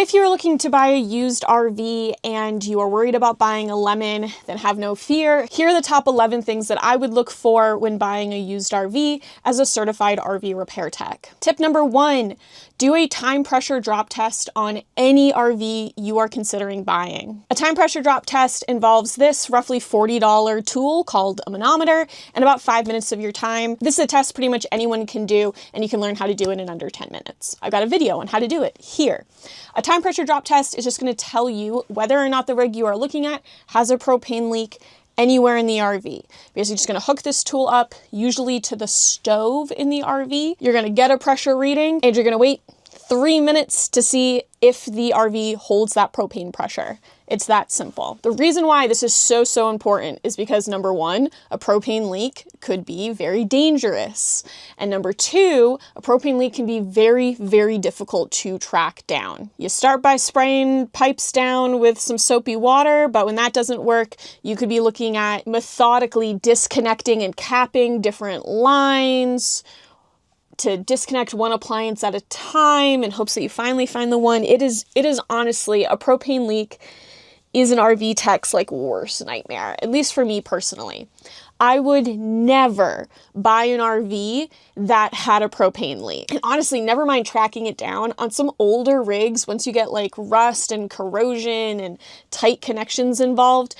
If you're looking to buy a used RV and you are worried about buying a lemon, then have no fear. Here are the top 11 things that I would look for when buying a used RV as a certified RV repair tech. Tip number 1, do a time pressure drop test on any RV you are considering buying. A time pressure drop test involves this roughly $40 tool called a manometer and about 5 minutes of your time. This is a test pretty much anyone can do, and you can learn how to do it in under 10 minutes. I've got a video on how to do it here. A time pressure drop test is just going to tell you whether or not the rig you are looking at has a propane leak anywhere in the RV. Because you're just going to hook this tool up, usually to the stove in the RV. You're going to get a pressure reading, and you're going to wait 3 minutes to see if the RV holds that propane pressure. It's that simple. The reason why this is so important is because number 1, a propane leak could be very dangerous. And number 2, a propane leak can be very difficult to track down. You start by spraying pipes down with some soapy water, but when that doesn't work, you could be looking at methodically disconnecting and capping different lines to disconnect one appliance at a time in hopes that you finally find the one. It is honestly, a propane leak is an RV tech's like worst nightmare, at least for me personally. I would never buy an RV that had a propane leak. And honestly, never mind tracking it down. On some older rigs, once you get like rust and corrosion and tight connections involved,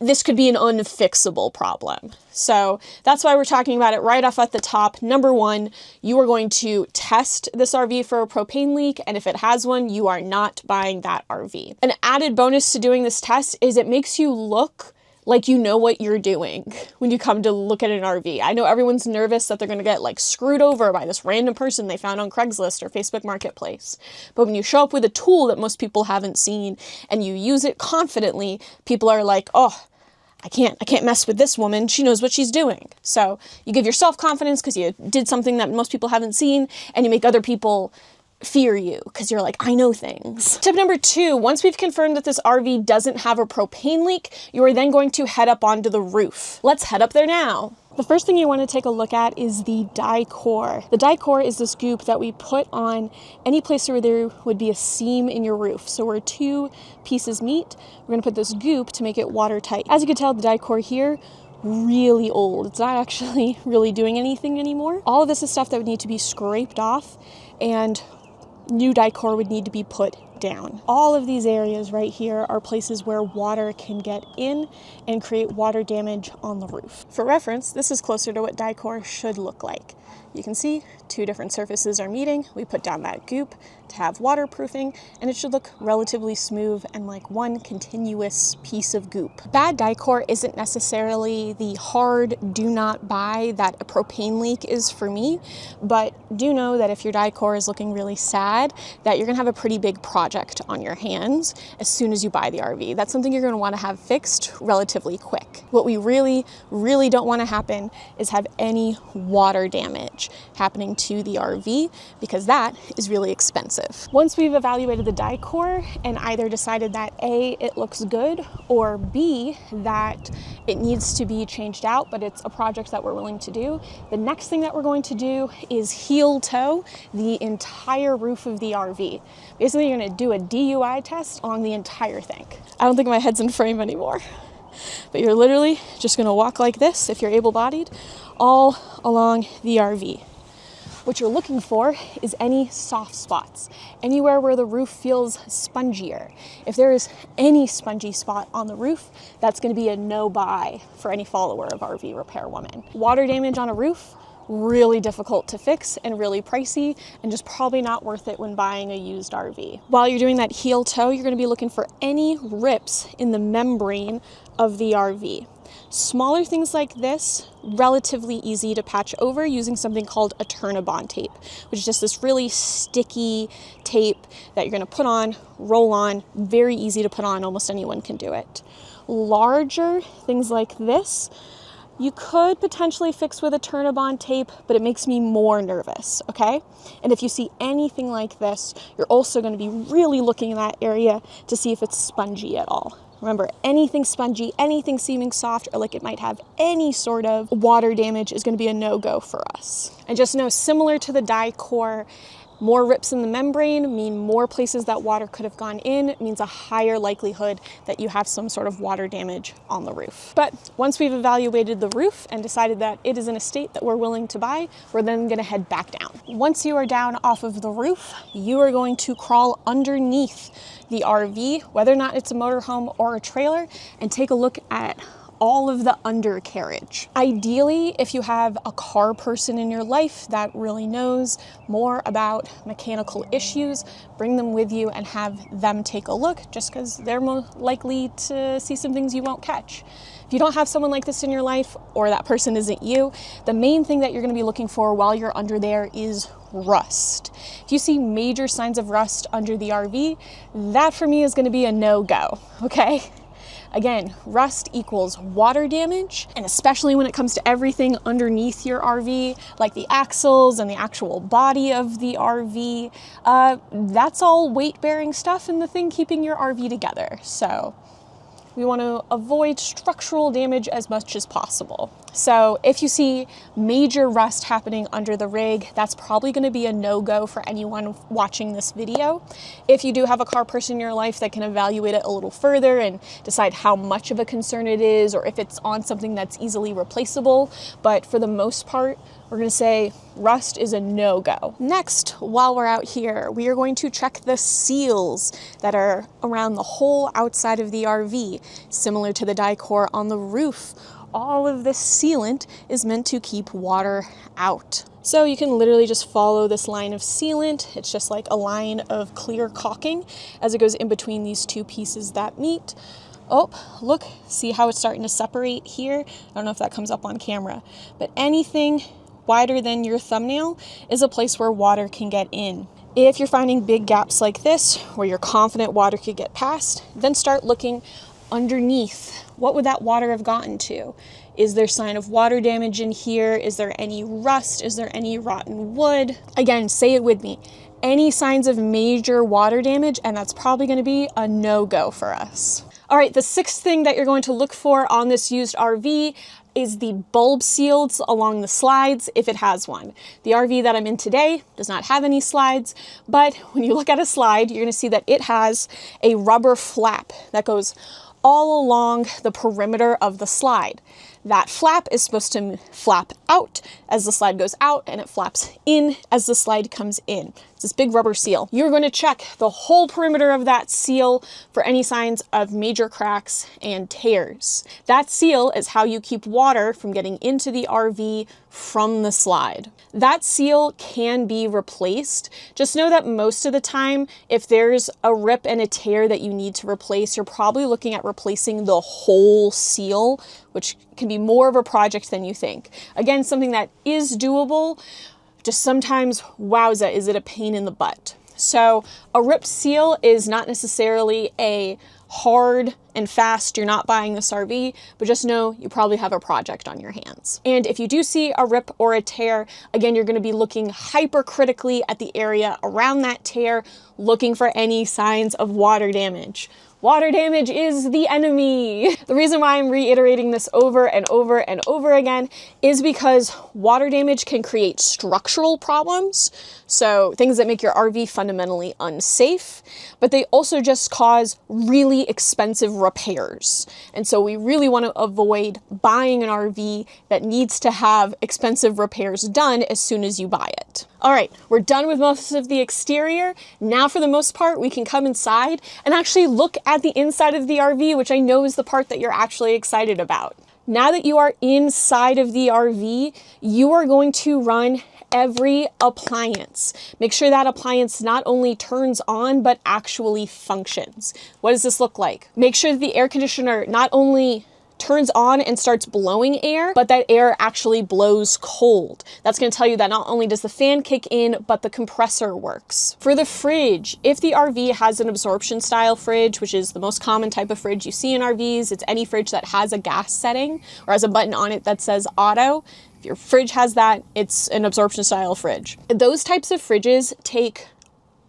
this could be an unfixable problem. So that's why we're talking about it right off at the top. Number 1, you are going to test this RV for a propane leak, and if it has one, you are not buying that RV. An added bonus to doing this test is it makes you look like you know what you're doing when you come to look at an RV. I know everyone's nervous that they're going to get like screwed over by this random person they found on Craigslist or Facebook Marketplace. But when you show up with a tool that most people haven't seen and you use it confidently, people are like, oh, I can't mess with this woman. She knows what she's doing. So you give yourself confidence because you did something that most people haven't seen, and you make other people fear you because you're like, I know things. Tip number 2, once we've confirmed that this RV doesn't have a propane leak, you are then going to head up onto the roof. Let's head up there now. The first thing you want to take a look at is the die core. The die core is this goop that we put on any place where there would be a seam in your roof. So where 2 pieces meet, we're going to put this goop to make it watertight. As you can tell, the die core here, really old. It's not actually really doing anything anymore. All of this is stuff that would need to be scraped off, and new die core would need to be put down. All of these areas right here are places where water can get in and create water damage on the roof. For reference, this is closer to what die core should look like. You can see 2 different surfaces are meeting. We put down that goop to have waterproofing, and it should look relatively smooth and like one continuous piece of goop. Bad die core isn't necessarily the hard do not buy that a propane leak is for me, but do know that if your die core is looking really sad, that you're gonna have a pretty big project on your hands as soon as you buy the RV. That's something you're gonna wanna have fixed relatively quick. What we really don't wanna happen is have any water damage happening to the RV, because that is really expensive. Once we've evaluated the die core and either decided that A, it looks good, or B, that it needs to be changed out, but it's a project that we're willing to do, the next thing that we're going to do is heel toe the entire roof of the RV. Basically, you're going to do a DUI test on the entire thing. I don't think my head's in frame anymore. But you're literally just going to walk like this, if you're able-bodied, all along the RV. What you're looking for is any soft spots, anywhere where the roof feels spongier. If there is any spongy spot on the roof, that's going to be a no-buy for any follower of RV Repair Woman. Water damage on a roof, really difficult to fix and really pricey, and just probably not worth it when buying a used RV. While you're doing that heel toe, you're going to be looking for any rips in the membrane of the RV. Smaller things like this, relatively easy to patch over using something called a Turnabond tape, which is just this really sticky tape that you're going to put on, roll on, very easy to put on, almost anyone can do it. Larger things like this, you could potentially fix with a Turnabond tape, but it makes me more nervous, okay? And if you see anything like this, you're also going to be really looking in that area to see if it's spongy at all. Remember, anything spongy, anything seeming soft, or like it might have any sort of water damage is going to be a no-go for us. And just know, similar to the die core, More rips in the membrane mean more places that water could have gone in, means a higher likelihood that you have some sort of water damage on the roof. But once we've evaluated the roof and decided that it is in a state that we're willing to buy, we're then gonna head back down. Once you are down off of the roof, you are going to crawl underneath the RV, whether or not it's a motorhome or a trailer, and take a look at all of the undercarriage. Ideally, if you have a car person in your life that really knows more about mechanical issues, bring them with you and have them take a look, just because they're more likely to see some things you won't catch. If you don't have someone like this in your life, or that person isn't you, the main thing that you're going to be looking for while you're under there is rust. If you see major signs of rust under the RV, that for me is going to be a no-go, okay? Again, rust equals water damage, and especially when it comes to everything underneath your RV, like the axles and the actual body of the RV, that's all weight-bearing stuff and the thing keeping your RV together. So we want to avoid structural damage as much as possible. So if you see major rust happening under the rig, that's probably going to be a no-go for anyone watching this video. If you do have a car person in your life that can evaluate it a little further and decide how much of a concern it is, or if it's on something that's easily replaceable, but for the most part, we're going to say rust is a no-go. Next, while we're out here, we are going to check the seals that are around the whole outside of the RV, similar to the Dicor on the roof. All of this sealant is meant to keep water out. So you can literally just follow this line of sealant. It's just like a line of clear caulking as it goes in between these two pieces that meet. Oh, look, see how it's starting to separate here? I don't know if that comes up on camera, but anything wider than your thumbnail is a place where water can get in. If you're finding big gaps like this, where you're confident water could get past, then start looking underneath. What would that water have gotten to? Is there sign of water damage in here? Is there any rust? Is there any rotten wood? Again, say it with me. Any signs of major water damage, and that's probably going to be a no-go for us. All right, the sixth thing that you're going to look for on this used RV is the bulb seals along the slides, if it has one. The RV that I'm in today does not have any slides, but when you look at a slide, you're going to see that it has a rubber flap that goes all along the perimeter of the slide. That flap is supposed to flap out as the slide goes out, and it flaps in as the slide comes in. It's this big rubber seal. You're going to check the whole perimeter of that seal for any signs of major cracks and tears. That seal is how you keep water from getting into the RV from the slide. That seal can be replaced. Just know that most of the time, if there's a rip and a tear that you need to replace, you're probably looking at replacing the whole seal, which can be more of a project than you think. Again, something that is doable, just sometimes, wowza, is it a pain in the butt. So a ripped seal is not necessarily a hard and fast, you're not buying this RV, but just know you probably have a project on your hands. And if you do see a rip or a tear, again, you're going to be looking hypercritically at the area around that tear, looking for any signs of water damage. Water damage is the enemy. The reason why I'm reiterating this over and over and over again is because water damage can create structural problems. So things that make your RV fundamentally unsafe, but they also just cause really expensive repairs. And so we really want to avoid buying an RV that needs to have expensive repairs done as soon as you buy it. All right, we're done with most of the exterior. Now, for the most part, we can come inside and actually look at the inside of the RV, which I know is the part that you're actually excited about. Now that you are inside of the RV, you are going to run every appliance. Make sure that appliance not only turns on, but actually functions. What does this look like? Make sure that the air conditioner not only turns on and starts blowing air, but that air actually blows cold. That's going to tell you that not only does the fan kick in, but the compressor works. For the fridge, if the RV has an absorption style fridge, which is the most common type of fridge you see in RVs, it's any fridge that has a gas setting or has a button on it that says auto. If your fridge has that, it's an absorption style fridge. Those types of fridges take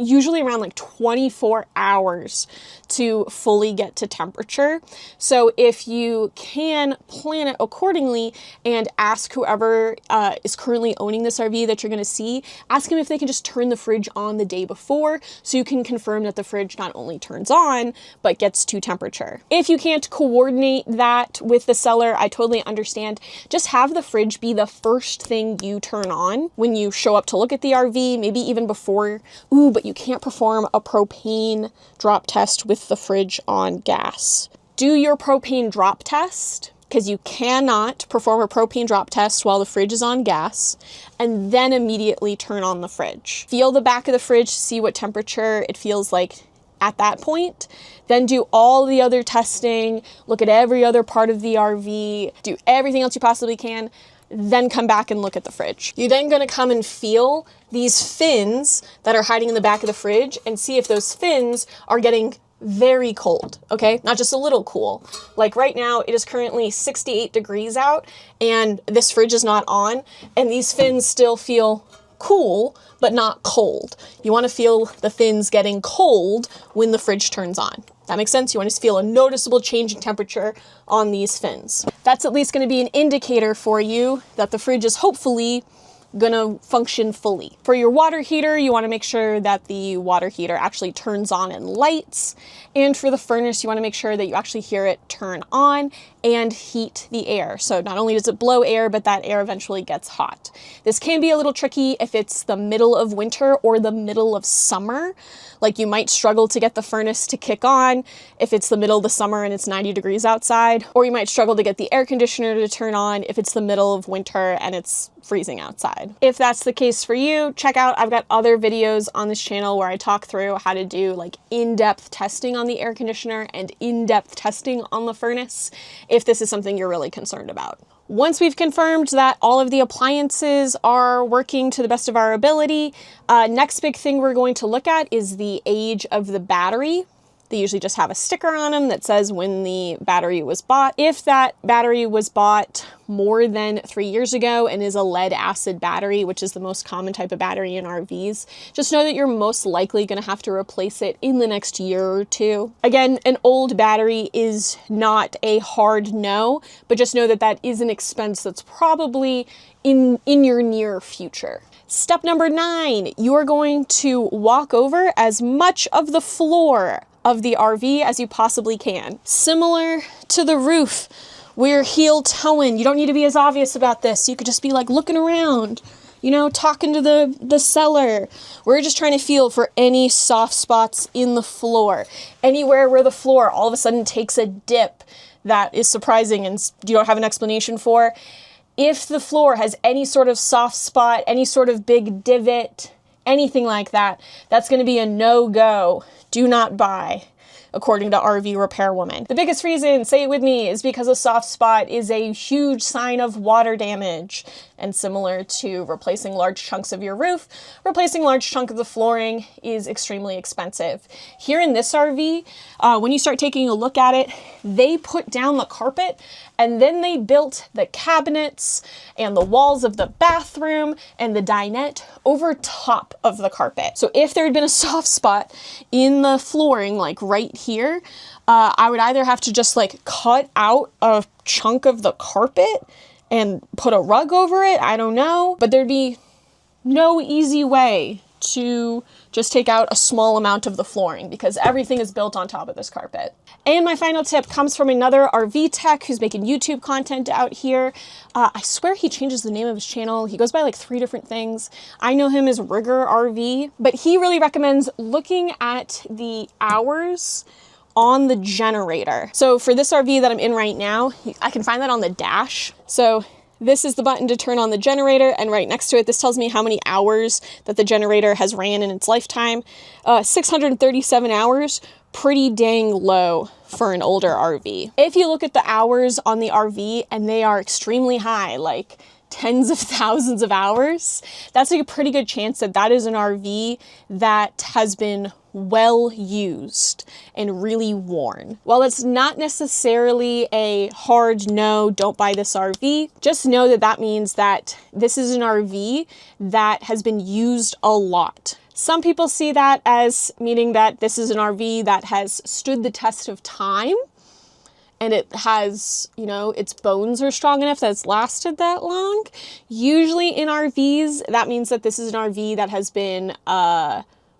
usually around like 24 hours to fully get to temperature. So if you can plan it accordingly and ask whoever is currently owning this RV that you're going to see, ask them if they can just turn the fridge on the day before so you can confirm that the fridge not only turns on, but gets to temperature. If you can't coordinate that with the seller, I totally understand. Just have the fridge be the first thing you turn on when you show up to look at the RV, maybe even before. Ooh, but you can't perform a propane drop test with the fridge on gas. Do your propane drop test, because you cannot perform a propane drop test while the fridge is on gas, and then immediately turn on the fridge. Feel the back of the fridge, see what temperature it feels like at that point. Then do all the other testing, look at every other part of the RV, do everything else you possibly can, then come back and look at the fridge. You're then gonna come and feel these fins that are hiding in the back of the fridge and see if those fins are getting very cold, okay? Not just a little cool. Like right now, it is currently 68 degrees out and this fridge is not on, and these fins still feel cool, but not cold. You wanna feel the fins getting cold when the fridge turns on. That makes sense? You want to feel a noticeable change in temperature on these fins. That's at least going to be an indicator for you that the fridge is hopefully gonna function fully. For your water heater, you want to make sure that the water heater actually turns on and lights. And for the furnace, you want to make sure that you actually hear it turn on and heat the air. So not only does it blow air, but that air eventually gets hot. This can be a little tricky if it's the middle of winter or the middle of summer. Like you might struggle to get the furnace to kick on if it's the middle of the summer and it's 90 degrees outside, or you might struggle to get the air conditioner to turn on if it's the middle of winter and it's freezing outside. If that's the case for you, check out, I've got other videos on this channel where I talk through how to do like in-depth testing on the air conditioner and in-depth testing on the furnace if this is something you're really concerned about. Once we've confirmed that all of the appliances are working to the best of our ability, next big thing we're going to look at is the age of the battery. They usually just have a sticker on them that says when the battery was bought. If that battery was bought more than 3 years ago and is a lead acid battery, which is the most common type of battery in RVs, just know that you're most likely going to have to replace it in the next year or two. Again, an old battery is not a hard no, but just know that that is an expense that's probably in your near future. Step number 9, you are going to walk over as much of the floor of the RV as you possibly can. Similar to the roof, we're heel toeing. You don't need to be as obvious about this. You could just be like looking around, you know, talking to the seller. We're just trying to feel for any soft spots in the floor. Anywhere where the floor all of a sudden takes a dip that is surprising and you don't have an explanation for. If the floor has any sort of soft spot, any sort of big divot, anything like that, that's going to be a no-go. Do not buy, according to RV Repairwoman. The biggest reason, say it with me, is because a soft spot is a huge sign of water damage. And similar to replacing large chunks of your roof, replacing large chunk of the flooring is extremely expensive. Here in this RV, when you start taking a look at it, they put down the carpet and then they built the cabinets and the walls of the bathroom and the dinette over top of the carpet. So if there had been a soft spot in the flooring, like right here, I would either have to just like cut out a chunk of the carpet and put a rug over it, I don't know. But there'd be no easy way to just take out a small amount of the flooring because everything is built on top of this carpet. And my final tip comes from another RV tech who's making YouTube content out here. I swear he changes the name of his channel. He goes by like 3 different things. I know him as Rigger RV, but he really recommends looking at the hours on the generator. So for this RV that I'm in right now, I can find that on the dash. So this is the button to turn on the generator, and right next to it, this tells me how many hours that the generator has ran in its lifetime. 637 hours, pretty dang low for an older RV. If you look at the hours on the RV and they are extremely high, like tens of thousands of hours, that's like a pretty good chance that that is an RV that has been well used and really worn. While it's not necessarily a hard no, don't buy this RV, just know that that means that this is an RV that has been used a lot. Some people see that as meaning that this is an RV that has stood the test of time and it has, you know, its bones are strong enough that it's lasted that long. Usually in RVs, that means that this is an RV that has been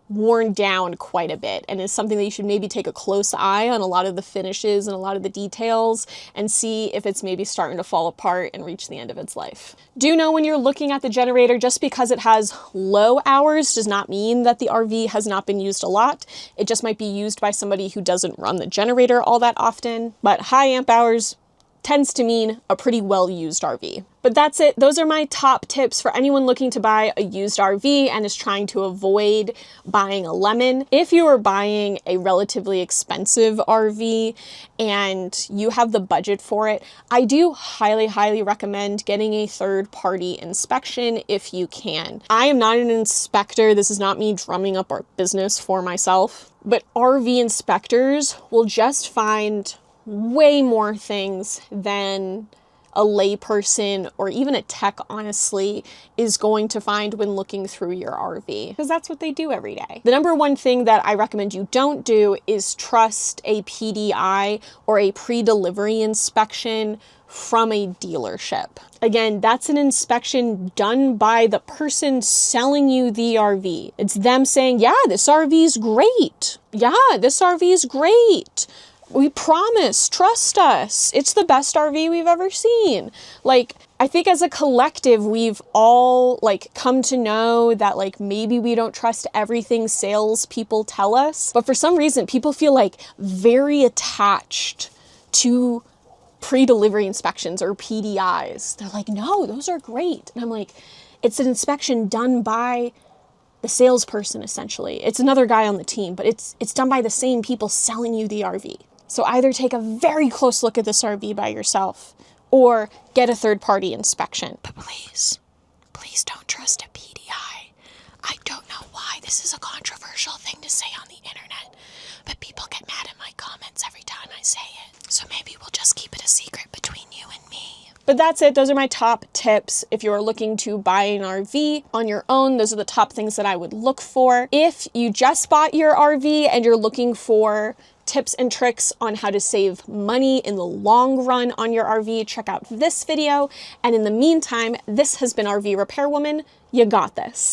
worn down quite a bit and is something that you should maybe take a close eye on a lot of the finishes and a lot of the details and see if it's maybe starting to fall apart and reach the end of its life. Do know when you're looking at the generator, just because it has low hours does not mean that the RV has not been used a lot. It just might be used by somebody who doesn't run the generator all that often, but high amp hours tends to mean a pretty well-used RV. But that's it. Those are my top tips for anyone looking to buy a used RV and is trying to avoid buying a lemon. If you are buying a relatively expensive RV and you have the budget for it, I do highly, highly recommend getting a third-party inspection if you can. I am not an inspector. This is not me drumming up our business for myself, but RV inspectors will just find way more things than a layperson or even a tech, honestly, is going to find when looking through your RV, because that's what they do every day. The number one thing that I recommend you don't do is trust a PDI or a pre-delivery inspection from a dealership. Again, that's an inspection done by the person selling you the RV. It's them saying, yeah, this RV is great. Yeah, this RV is great. We promise, trust us. It's the best RV we've ever seen. Like, I think as a collective, we've all come to know that maybe we don't trust everything salespeople tell us. But for some reason, people feel very attached to pre-delivery inspections or PDIs. They're like, no, those are great. And I'm like, it's an inspection done by the salesperson, essentially. It's another guy on the team, but it's done by the same people selling you the RV. So either take a very close look at this RV by yourself or get a third-party inspection. But please, please don't trust a PDI. I don't know why this is a controversial thing to say on the internet, but people get mad in my comments every time I say it. So maybe we'll just keep it a secret between you and me. But that's it. Those are my top tips. If you're looking to buy an RV on your own, those are the top things that I would look for. If you just bought your RV and you're looking for tips and tricks on how to save money in the long run on your RV, check out this video. And in the meantime, this has been RV Repairwoman. You got this.